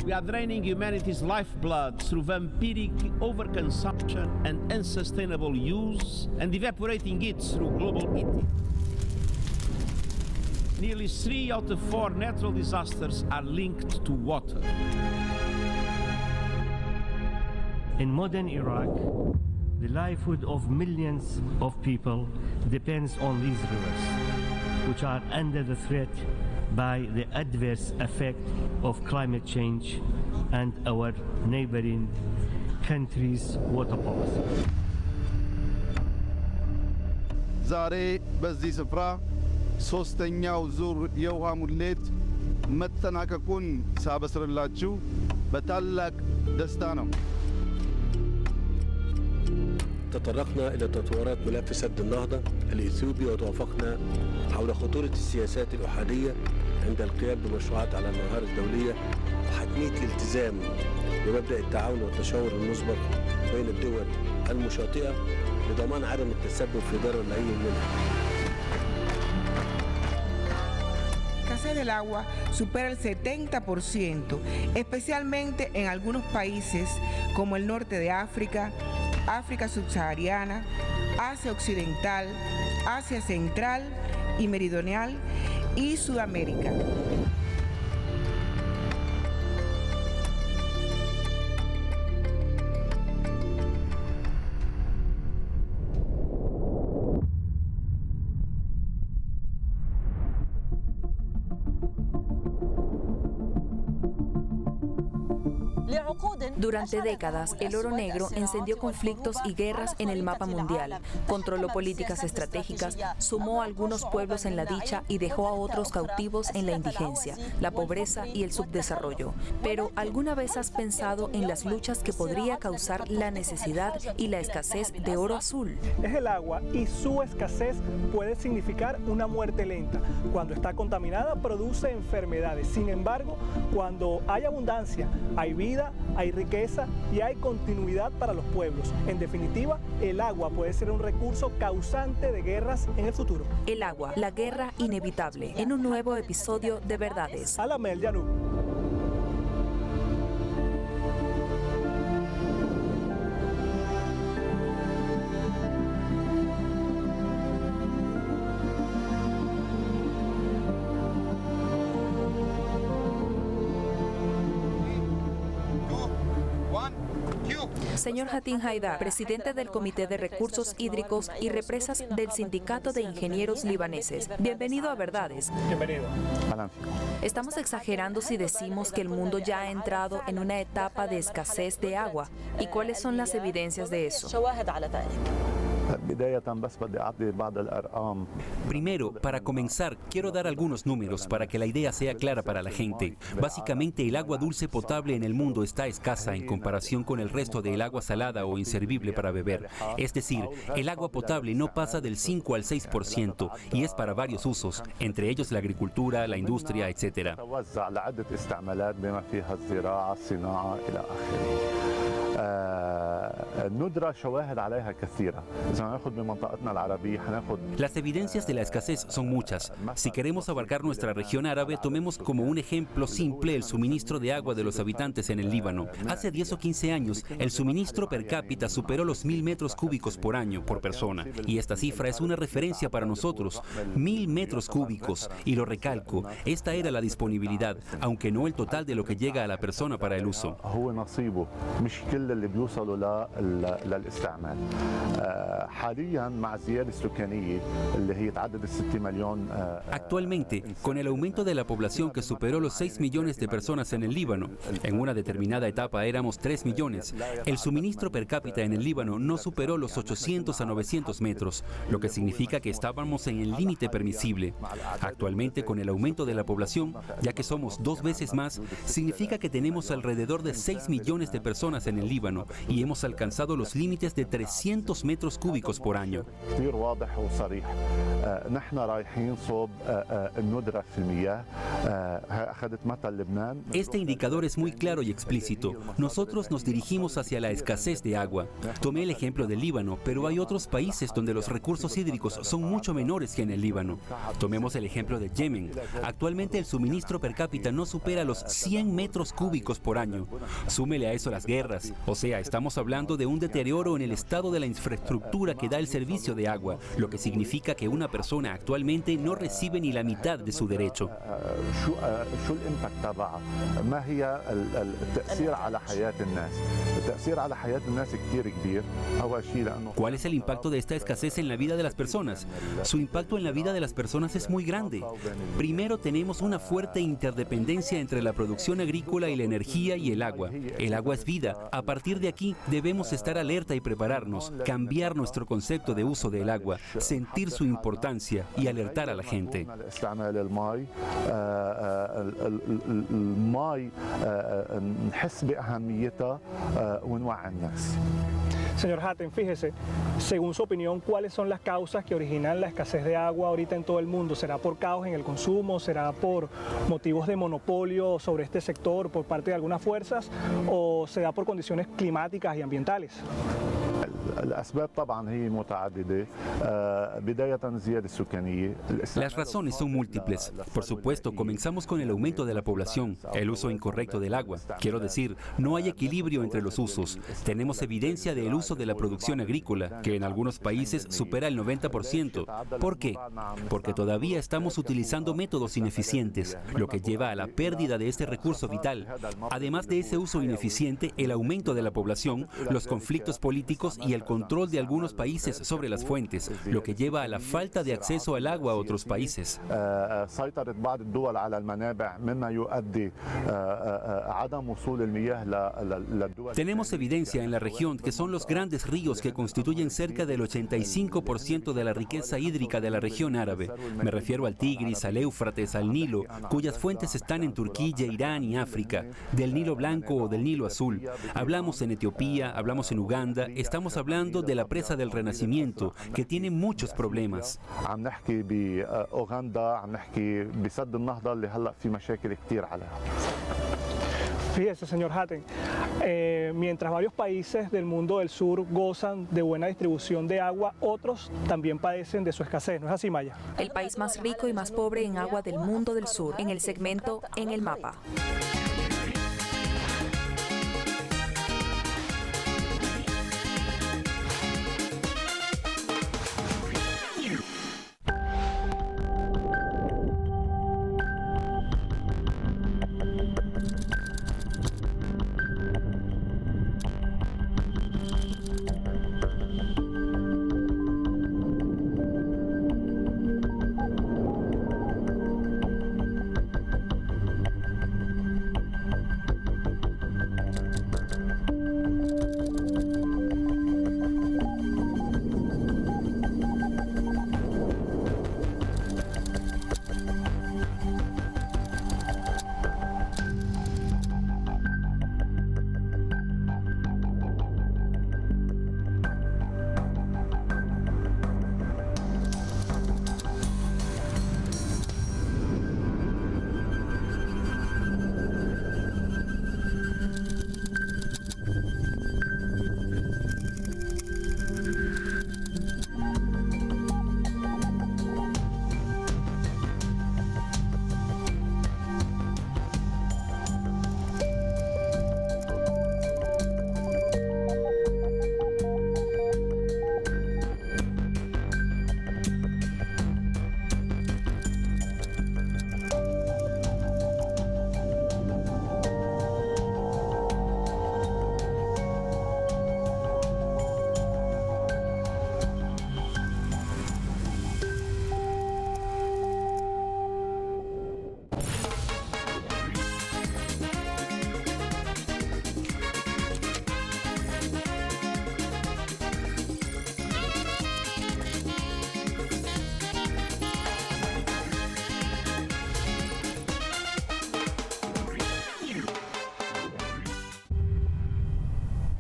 We are draining humanity's lifeblood through vampiric overconsumption and unsustainable use, and evaporating it through global heating. Nearly 3 out of 4 natural disasters are linked to water. In modern Iraq, the livelihood of millions of people depends on these rivers, which are under the threat by the adverse effect of climate change and our neighboring countries' water policy. ዛሬ በዚህ ስፍራ ሶስተኛው ዙር የውሃ ሙሌት መጠናቀቁን ሳበስርላችሁ በታላቅ ደስታ ነው። تطرقنا إلى تطورات ملف سد النهضة الإثيوبي وتوافقنا حول خطورة السياسات الأحادية عند القيام بمشروعات على النهار الدولية وحتمية الالتزام بمبدأ التعاون والتشاور المسبق بين الدول المشاطئة لضمان عدم التسبب في ضرر لأي منها. La escasez del agua supera el 70%, especialmente en algunos países como el norte de África, África subsahariana, Asia occidental, Asia central y meridional y Sudamérica. Durante décadas, el oro negro encendió conflictos y guerras en el mapa mundial, controló políticas estratégicas, sumó a algunos pueblos en la dicha y dejó a otros cautivos en la indigencia, la pobreza y el subdesarrollo. Pero, ¿alguna vez has pensado en las luchas que podría causar la necesidad y la escasez de oro azul? Es el agua y su escasez puede significar una muerte lenta. Cuando está contaminada produce enfermedades. Sin embargo, cuando hay abundancia, hay vida, hay riqueza y hay continuidad para los pueblos. En definitiva, el agua puede ser un recurso causante de guerras en el futuro. El agua, la guerra inevitable, en un nuevo episodio de Verdades. Alamel Yanub. Señor Hatim Haidar, presidente del Comité de Recursos Hídricos y Represas del Sindicato de Ingenieros Libaneses. Bienvenido a Verdades. Bienvenido. Estamos exagerando si decimos que el mundo ya ha entrado en una etapa de escasez de agua. ¿Y cuáles son las evidencias de eso? Primero, para comenzar, quiero dar algunos números para que la idea sea clara para la gente. Básicamente, el agua dulce potable en el mundo está escasa en comparación con el resto del agua salada o inservible para beber. Es decir, el agua potable no pasa del 5 al 6% y es para varios usos, entre ellos la agricultura, la industria, etc. Las evidencias de la escasez son muchas. Si queremos abarcar nuestra región árabe, tomemos como un ejemplo simple el suministro de agua de los habitantes en el Líbano. Hace 10 o 15 años, el suministro per cápita superó los 1000 metros cúbicos por año por persona. Y esta cifra es una referencia para nosotros. 1000 metros cúbicos. Y lo recalco, esta era la disponibilidad, aunque no el total de lo que llega a la persona para el uso. اللي بيوصلوا للاستعمال حاليا مع الزياده السكانيه اللي هي تعدت 6 مليون. Actualmente, con el aumento de la población que superó los 6 millones de personas en el Líbano, en una determinada etapa éramos 3 millones, el suministro per cápita en el Líbano no superó los 800 a 900 metros, lo que significa que estábamos en el límite permisible. Actualmente, con el aumento de la población, ya que somos 2 veces más, significa que tenemos alrededor de 6 millones de personas en el Líbano y hemos alcanzado sobrepasado los límites de 300 metros cúbicos por año. Este indicador es muy claro y explícito. Nosotros nos dirigimos hacia la escasez de agua. Tomé el ejemplo del Líbano, pero hay otros países donde los recursos hídricos son mucho menores que en el Líbano. Tomemos el ejemplo de Yemen. Actualmente el suministro per cápita no supera los 100 metros cúbicos por año. Súmele a eso las guerras. O sea, estamos hablando de un deterioro en el estado de la infraestructura que da el servicio de agua, lo que significa que una persona actualmente no recibe ni la mitad de su derecho. ¿Cuál es el impacto de esta escasez en la vida de las personas? Su impacto en la vida de las personas es muy grande. Primero, tenemos una fuerte interdependencia entre la producción agrícola y la energía y el agua. El agua es vida. A partir de aquí debemos estar alerta y prepararnos, cambiar nuestro concepto de uso del agua, sentir su importancia y alertar a la gente. Señor Hatem, fíjese, según su opinión, ¿cuáles son las causas que originan la escasez de agua ahorita en todo el mundo? ¿Será por caos en el consumo? ¿Será por motivos de monopolio sobre este sector por parte de algunas fuerzas? ¿O será por condiciones climáticas y ambientales? Las razones son múltiples. Por supuesto, comenzamos con el aumento de la población, el uso incorrecto del agua. Quiero decir, no hay equilibrio entre los usos. Tenemos evidencia del uso de la producción agrícola, que en algunos países supera el 90%. ¿Por qué? Porque todavía estamos utilizando métodos ineficientes, lo que lleva a la pérdida de este recurso vital. Además de ese uso ineficiente, el aumento de la población, los conflictos políticos y el control de algunos países sobre las fuentes, lo que lleva a la falta de acceso al agua a otros países. Tenemos evidencia en la región que son los grandes ríos que constituyen cerca del 85% de la riqueza hídrica de la región árabe. Me refiero al Tigris, al Éufrates, al Nilo, cuyas fuentes están en Turquía, Irán y África, del Nilo Blanco o del Nilo Azul. Hablamos en Etiopía, hablamos en Uganda, estamos hablando de la presa del Renacimiento, que tiene muchos problemas. Fíjese, señor Hatem, mientras varios países del mundo del sur gozan de buena distribución de agua, otros también padecen de su escasez. ¿No es así, Maya? El país más rico y más pobre en agua del mundo del sur, en el segmento En el Mapa.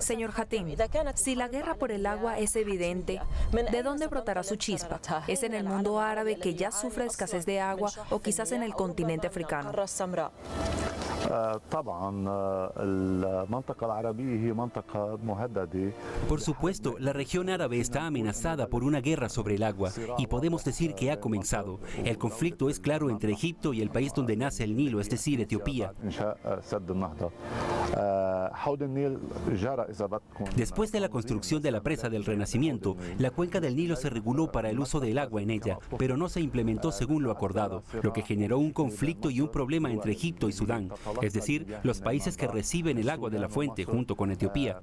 Señor Hatim, si la guerra por el agua es evidente, ¿de dónde brotará su chispa? ¿Es en el mundo árabe que ya sufre escasez de agua o quizás en el continente africano? Por supuesto, la región árabe está amenazada por una guerra sobre el agua y podemos decir que ha comenzado. El conflicto es claro entre Egipto y el país donde nace el Nilo, es decir, Etiopía. Después de la construcción de la presa del Renacimiento, la cuenca del Nilo se reguló para el uso del agua en ella, pero no se implementó según lo acordado, lo que generó un conflicto y un problema entre Egipto y Sudán, es decir, los países que reciben el agua de la fuente junto con Etiopía.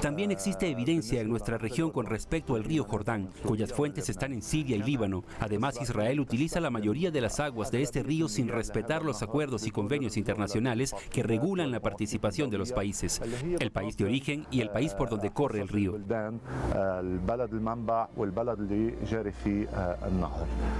También existe evidencia en nuestra región con respecto al río Jordán, cuyas fuentes están en Siria y Líbano. Además, Israel utiliza la mayoría de las aguas de este río sin respetar los acuerdos y convenios internacionales que regulan la participación de los países, el país de origen y el país por donde corre el río.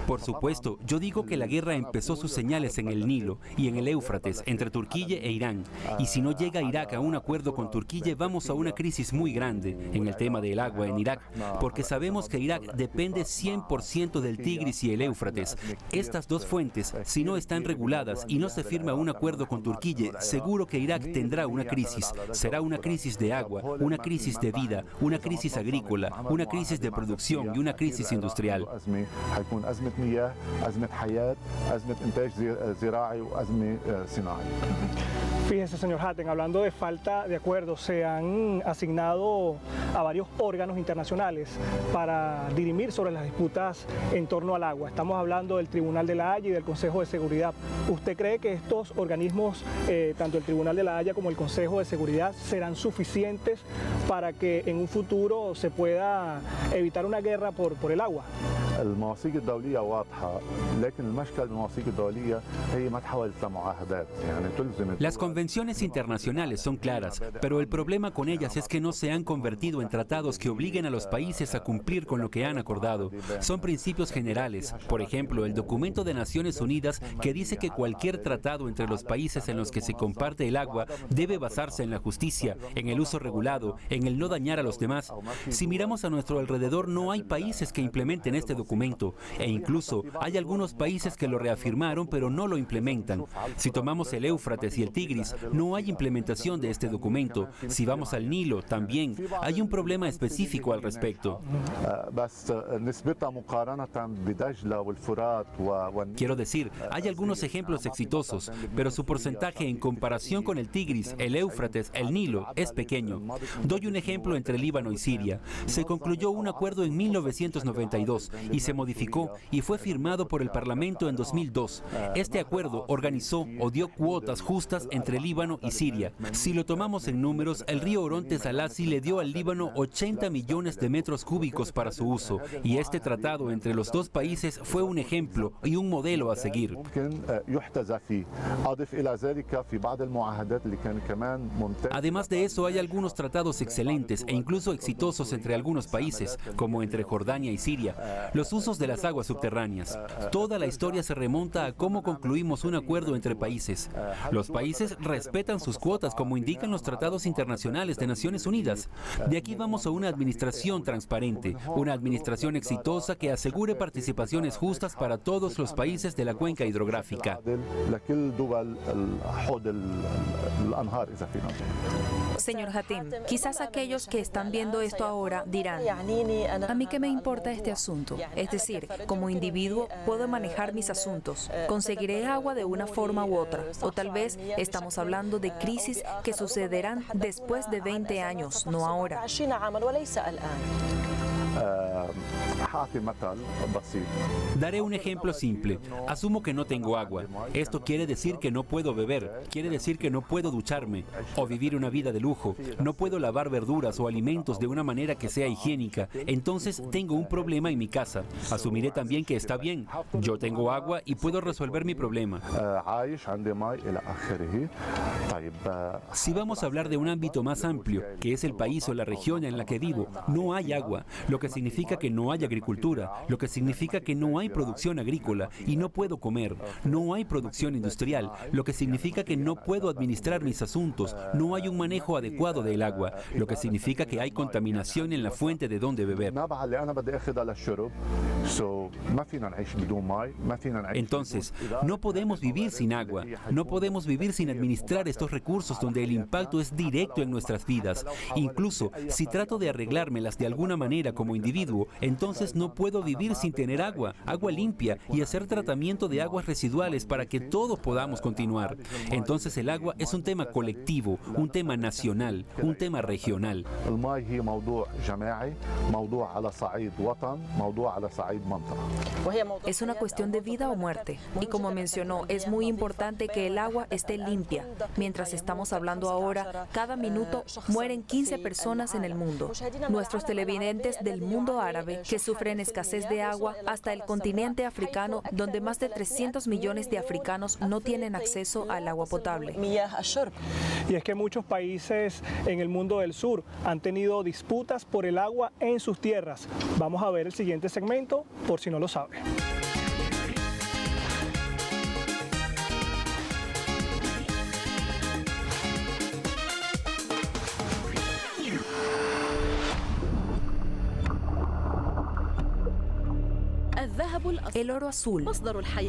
Por supuesto, yo digo que la guerra empezó sus señales en el Nilo y en el Éufrates, entre Turquía e Irán. Y si no llega Irak a un acuerdo con Turquía, vamos a una crisis muy grande en el tema del agua en Irak, porque sabemos que Irak depende 100% del Tigris y el Éufrates. Estas dos fuentes, si no están reguladas y no se firma un acuerdo con Turquía, seguro que Irak tendrá una crisis. Será una crisis de agua, una crisis de vida, una crisis agrícola, una crisis de producción y una crisis industrial. Fíjense, señor Hatem, hablando de falta de acuerdos, se han asignado a varios órganos internacionales para dirimir sobre las disputas en torno al agua. Estamos hablando del Tribunal de la Haya y del Consejo de Seguridad. ¿Usted cree que estos organismos, tanto el Tribunal de la Haya como el Consejo de Seguridad, serán suficientes para que en un futuro se pueda evitar una guerra por el agua? Las convenciones internacionales son claras, pero el problema con ellas es que no se han convertido en tratados que obliguen a los países a cumplir con lo que han acordado. Son principios generales. Por ejemplo, el documento de Naciones Unidas que dice que cualquier tratado entre los países en los que se comparte el agua debe basarse en la justicia, en el uso regulado, en el no dañar a los demás. Si miramos a nuestro alrededor, no hay países que implementen este documento, e incluso hay algunos países que lo reafirmaron pero no lo implementan. Si tomamos el Éufrates y el Tigris, no hay implementación de este documento. Si vamos al Nilo, también hay un problema específico al respecto. Quiero decir, hay algunos ejemplos exitosos, pero su porcentaje en comparación con el Tigris, el Éufrates, el Nilo, es pequeño. Doy un ejemplo entre Líbano y Siria. Se concluyó un acuerdo en 1992 y se modificó y fue firmado por el Parlamento en 2002. Este acuerdo organizó o dio cuotas justas entre Líbano y Siria. Si lo tomamos en números, el río Orontes Alasi le dio al Líbano 80 millones de metros cúbicos para su uso, y este tratado entre los dos países fue un ejemplo y un modelo a seguir. Además de eso, hay algunos tratados excelentes e incluso exitosos entre algunos países, como entre Jordania y Siria. Los usos de las aguas subterráneas. Toda la historia se remonta a cómo concluimos un acuerdo entre países. Los países respetan sus cuotas, como indican los tratados internacionales de Naciones Unidas. De aquí vamos a una administración transparente, una administración exitosa que asegure participaciones justas para todos los países de la cuenca hidrográfica. Señor Hatem, quizás aquellos que están viendo esto ahora dirán, ¿a mí qué me importa este asunto? Es decir, como individuo puedo manejar mis asuntos, conseguiré agua de una forma u otra, o tal vez estamos hablando de crisis que sucederán después de 20 años, no ahora. Daré un ejemplo simple. Asumo que no tengo agua. Esto quiere decir que no puedo beber, quiere decir que no puedo ducharme o vivir una vida de lujo. No puedo lavar verduras o alimentos de una manera que sea higiénica. Entonces tengo un problema en mi casa. Asumiré también que está bien. Yo tengo agua y puedo resolver mi problema. Si vamos a hablar de un ámbito más amplio, que es el país o la región en la que vivo, no hay agua, lo que significa que no hay agricultura. agricultura, lo que significa que no hay producción agrícola y no puedo comer. No hay producción industrial, lo que significa que no puedo administrar mis asuntos. No hay un manejo adecuado del agua, lo que significa que hay contaminación en la fuente de donde beber. Entonces, no podemos vivir sin agua, no podemos vivir sin administrar estos recursos donde el impacto es directo en nuestras vidas. Incluso si trato de arreglármelas de alguna manera como individuo, entonces no puedo vivir sin tener agua limpia y hacer tratamiento de aguas residuales para que todos podamos continuar. Entonces el agua es un tema colectivo, un tema nacional, un tema regional. Es una cuestión de vida o muerte. Y como mencionó, es muy importante que el agua esté limpia. Mientras estamos hablando ahora, cada minuto mueren 15 personas en el mundo. Nuestros televidentes del mundo árabe que sufren escasez de agua, hasta el continente africano, donde más de 300 millones de africanos no tienen acceso al agua potable. Y es que muchos países en el mundo del sur han tenido disputas por el agua en sus tierras. Vamos a ver el siguiente segmento, por si no lo sabe. El oro azul,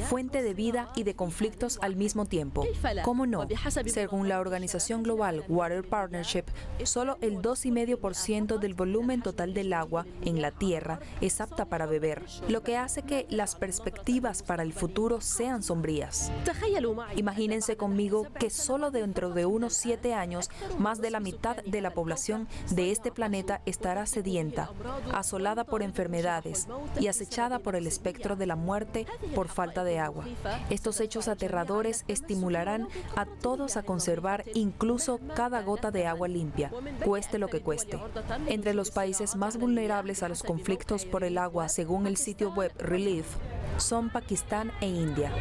fuente de vida y de conflictos al mismo tiempo. ¿Cómo no? Según la organización global Water Partnership, solo el 2,5% del volumen total del agua en la Tierra es apta para beber, lo que hace que las perspectivas para el futuro sean sombrías. Imagínense conmigo que solo dentro de unos 7 años, más de la mitad de la población de este planeta estará sedienta, asolada por enfermedades y acechada por el espectro de la muerte por falta de agua. Estos hechos aterradores estimularán a todos a conservar incluso cada gota de agua limpia, cueste lo que cueste. Entre los países más vulnerables a los conflictos por el agua, según el sitio web Relief, son Pakistán e India.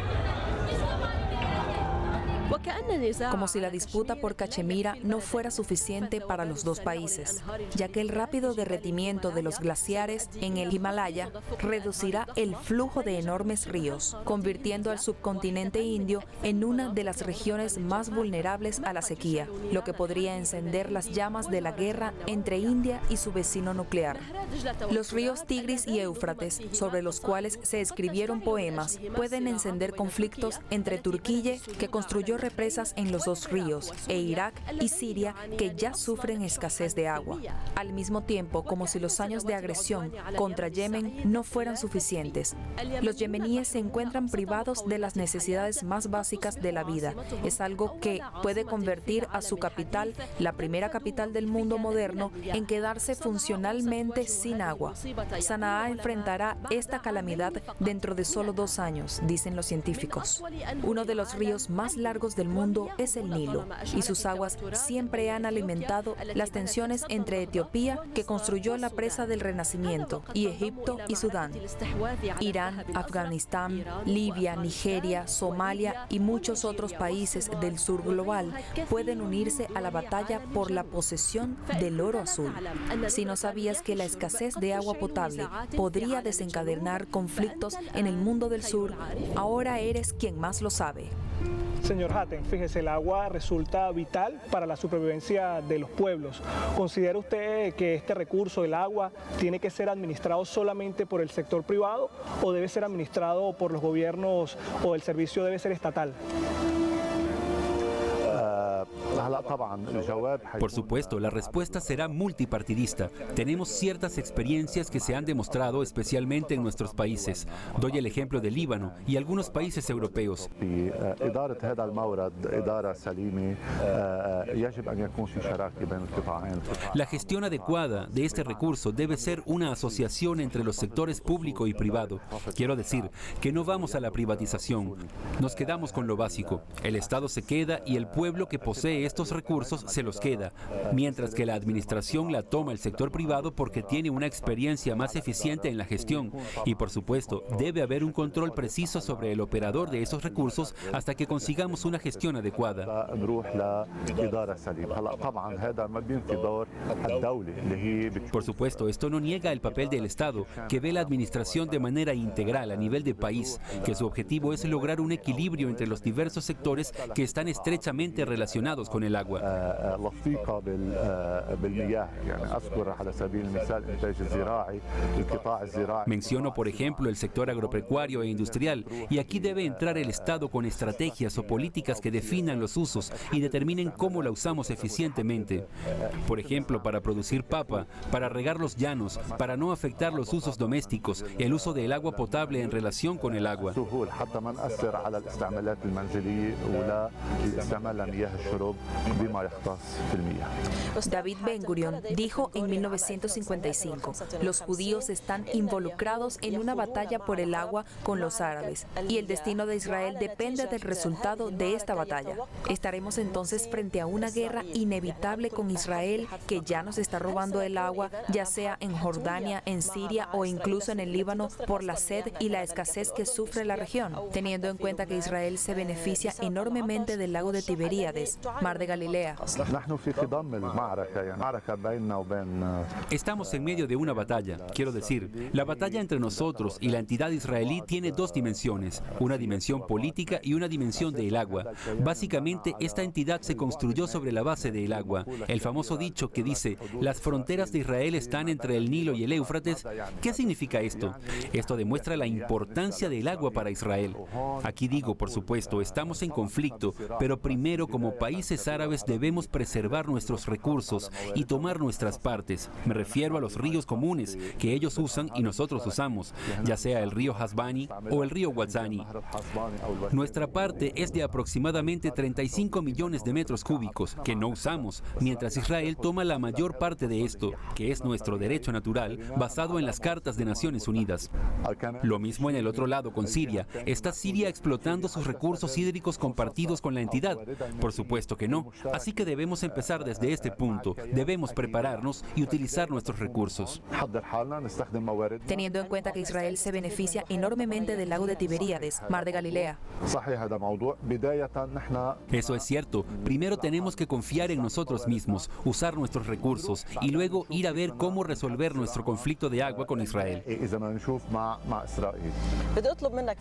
Como si la disputa por Cachemira no fuera suficiente para los dos países, ya que el rápido derretimiento de los glaciares en el Himalaya reducirá el flujo de enormes ríos, convirtiendo al subcontinente indio en una de las regiones más vulnerables a la sequía, lo que podría encender las llamas de la guerra entre India y su vecino nuclear. Los ríos Tigris y Éufrates, sobre los cuales se escribieron poemas, pueden encender conflictos entre Turquía, que construyó represas en los dos ríos, e Irak y Siria, que ya sufren escasez de agua. Al mismo tiempo, como si los años de agresión contra Yemen no fueran suficientes, los yemeníes se encuentran privados de las necesidades más básicas de la vida. Es algo que puede convertir a su capital, la primera capital del mundo moderno, en quedarse funcionalmente sin agua. Sanaa enfrentará esta calamidad dentro de solo 2 años, dicen los científicos. Uno de los ríos más largos del mundo es el Nilo, y sus aguas siempre han alimentado las tensiones entre Etiopía, que construyó la presa del Renacimiento, y Egipto y Sudán. Irán, Afganistán, Libia, Nigeria, Somalia y muchos otros países del sur global pueden unirse a la batalla por la posesión del oro azul. Si no sabías que la escasez de agua potable podría desencadenar conflictos en el mundo del sur, ahora eres quien más lo sabe. Señor Hatem, fíjese, el agua resulta vital para la supervivencia de los pueblos. ¿Considera usted que este recurso, el agua, tiene que ser administrado solamente por el sector privado o debe ser administrado por los gobiernos o el servicio debe ser estatal? Por supuesto, la respuesta será multipartidista. Tenemos ciertas experiencias que se han demostrado, especialmente en nuestros países. Doy el ejemplo de Líbano y algunos países europeos. La gestión adecuada de este recurso debe ser una asociación entre los sectores público y privado. Quiero decir que no vamos a la privatización. Nos quedamos con lo básico. El Estado se queda y el pueblo que posee estos estos recursos se los queda, mientras que la administración la toma el sector privado porque tiene una experiencia más eficiente en la gestión. Y por supuesto, debe haber un control preciso sobre el operador de esos recursos hasta que consigamos una gestión adecuada. Por supuesto, esto no niega el papel del Estado, que ve la administración de manera integral a nivel de país, que su objetivo es lograr un equilibrio entre los diversos sectores que están estrechamente relacionados con el agua. Menciono, por ejemplo, el sector agropecuario e industrial, y aquí debe entrar el Estado con estrategias o políticas que definan los usos y determinen cómo la usamos eficientemente. Por ejemplo, para producir papa, para regar los llanos, para no afectar los usos domésticos y el uso del agua potable en relación con el agua. David Ben-Gurion dijo en 1955, los judíos están involucrados en una batalla por el agua con los árabes y el destino de Israel depende del resultado de esta batalla. Estaremos entonces frente a una guerra inevitable con Israel que ya nos está robando el agua, ya sea en Jordania, en Siria o incluso en el Líbano por la sed y la escasez que sufre la región, teniendo en cuenta que Israel se beneficia enormemente del lago de Tiberíades, Mar de Galilea. Estamos en medio de una batalla. Quiero decir, la batalla entre nosotros y la entidad israelí tiene dos dimensiones, una dimensión política y una dimensión del agua. Básicamente, esta entidad se construyó sobre la base del agua. El famoso dicho que dice, las fronteras de Israel están entre el Nilo y el Éufrates. ¿Qué significa esto? Esto demuestra la importancia del agua para Israel. Aquí digo, por supuesto, estamos en conflicto, pero primero como países árabes debemos preservar nuestros recursos y tomar nuestras partes. Me refiero a los ríos comunes que ellos usan y nosotros usamos, ya sea el río Hasbani o el río Wazani. Nuestra parte es de aproximadamente 35 millones de metros cúbicos que no usamos, mientras Israel toma la mayor parte de esto, que es nuestro derecho natural, basado en las cartas de Naciones Unidas. Lo mismo en el otro lado con Siria. ¿Está Siria explotando sus recursos hídricos compartidos con la entidad? Por supuesto que no. Así que debemos empezar desde este punto. Debemos prepararnos y utilizar nuestros recursos. Teniendo en cuenta que Israel se beneficia enormemente del lago de Tiberíades, Mar de Galilea. Eso es cierto. Primero tenemos que confiar en nosotros mismos, usar nuestros recursos y luego ir a ver cómo resolver nuestro conflicto de agua con Israel.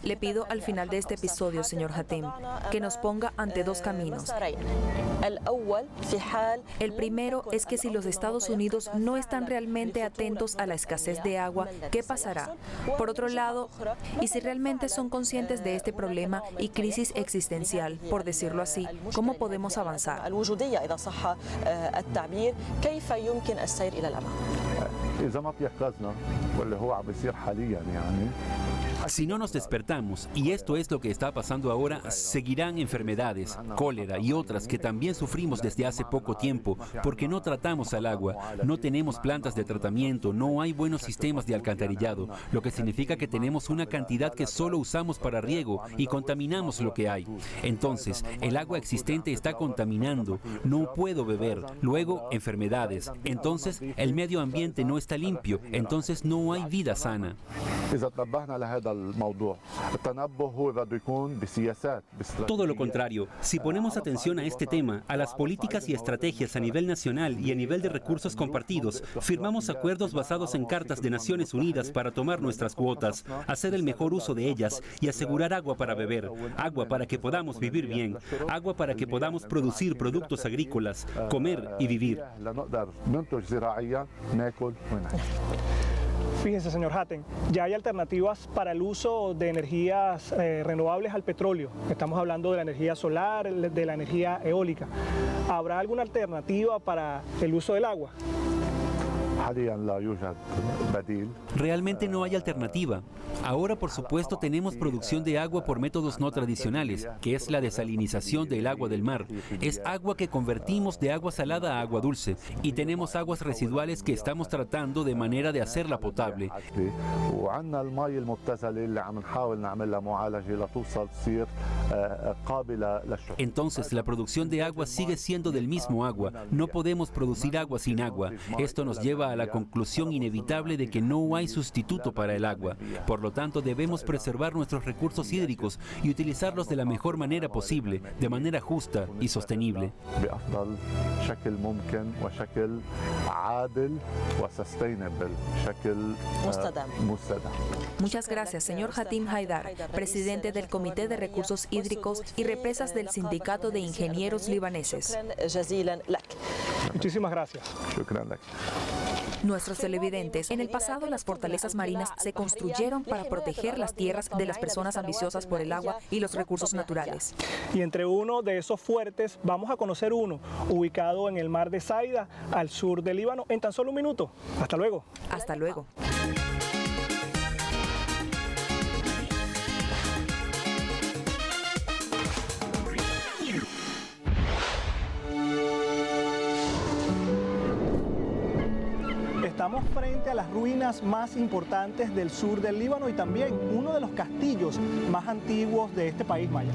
Le pido al final de este episodio, señor Hatem, que nos ponga ante dos caminos. El primero es que si los Estados Unidos no están realmente atentos a la escasez de agua, ¿qué pasará? Por otro lado, y si realmente son conscientes de este problema y crisis existencial, por decirlo así, ¿cómo podemos avanzar? Si no nos despertamos, y esto es lo que está pasando ahora, seguirán enfermedades, cólera y otras que también sufrimos desde hace poco tiempo, porque no tratamos al agua, no tenemos plantas de tratamiento, no hay buenos sistemas de alcantarillado, lo que significa que tenemos una cantidad que solo usamos para riego y contaminamos lo que hay. Entonces, el agua existente está contaminando, no puedo beber, luego enfermedades, entonces el medio ambiente no está limpio, entonces no hay vida sana. Todo lo contrario, si ponemos atención a este tema, a las políticas y estrategias a nivel nacional y a nivel de recursos compartidos, firmamos acuerdos basados en cartas de Naciones Unidas para tomar nuestras cuotas, hacer el mejor uso de ellas y asegurar agua para beber, agua para que podamos vivir bien, agua para que podamos producir productos agrícolas, comer y vivir. Fíjense, señor Hatem, ya hay alternativas para el uso de energías renovables al petróleo. Estamos hablando de la energía solar, de la energía eólica. ¿Habrá alguna alternativa para el uso del agua? Realmente no hay alternativa. Ahora, por supuesto, tenemos producción de agua por métodos no tradicionales, que es la desalinización del agua del mar. Es agua que convertimos de agua salada a agua dulce. Y tenemos aguas residuales que estamos tratando de manera de hacerla potable. قابلة للشرب. Entonces, la producción de agua sigue siendo del mismo agua. No podemos producir agua sin agua. Esto nos lleva a la conclusión inevitable de que no hay sustituto para el agua. Por lo tanto, debemos preservar nuestros recursos hídricos y utilizarlos de la mejor manera posible, de manera justa y sostenible. بأفضل شكل ممكن وشكل عادل وسستينبل، شكل مستدام. Muchas gracias, señor Hatim Haidar, presidente del Comité de Recursos Hídricos y Represas del Sindicato de Ingenieros Libaneses. Muchísimas gracias. Nuestros televidentes, en el pasado las fortalezas marinas se construyeron para proteger las tierras de las personas ambiciosas por el agua y los recursos naturales. Y entre uno de esos fuertes vamos a conocer uno, ubicado en el mar de Saida, al sur del Líbano, en tan solo un minuto. Hasta luego. Hasta luego. Estamos frente a las ruinas más importantes del sur del Líbano y también uno de los castillos más antiguos de este país maya.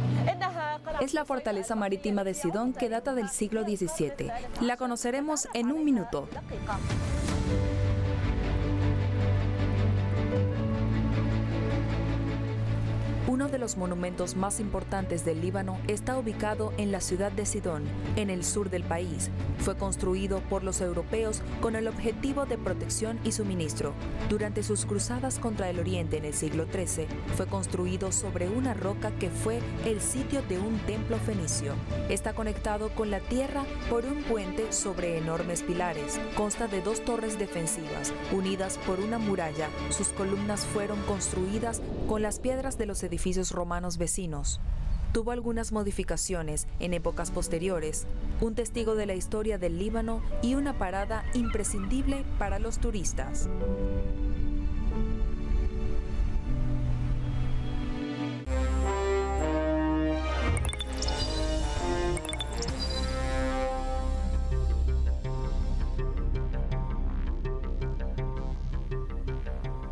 Es la fortaleza marítima de Sidón que data del siglo XVII. La conoceremos en un minuto. Uno de los monumentos más importantes del Líbano está ubicado en la ciudad de Sidón, en el sur del país. Fue construido por los europeos con el objetivo de protección y suministro. Durante sus cruzadas contra el Oriente en el siglo XIII, fue construido sobre una roca que fue el sitio de un templo fenicio. Está conectado con la tierra por un puente sobre enormes pilares. Consta de 2 torres defensivas, unidas por una muralla. Sus columnas fueron construidas con las piedras de los edificios romanos vecinos. Tuvo algunas modificaciones en épocas posteriores, un testigo de la historia del Líbano y una parada imprescindible para los turistas.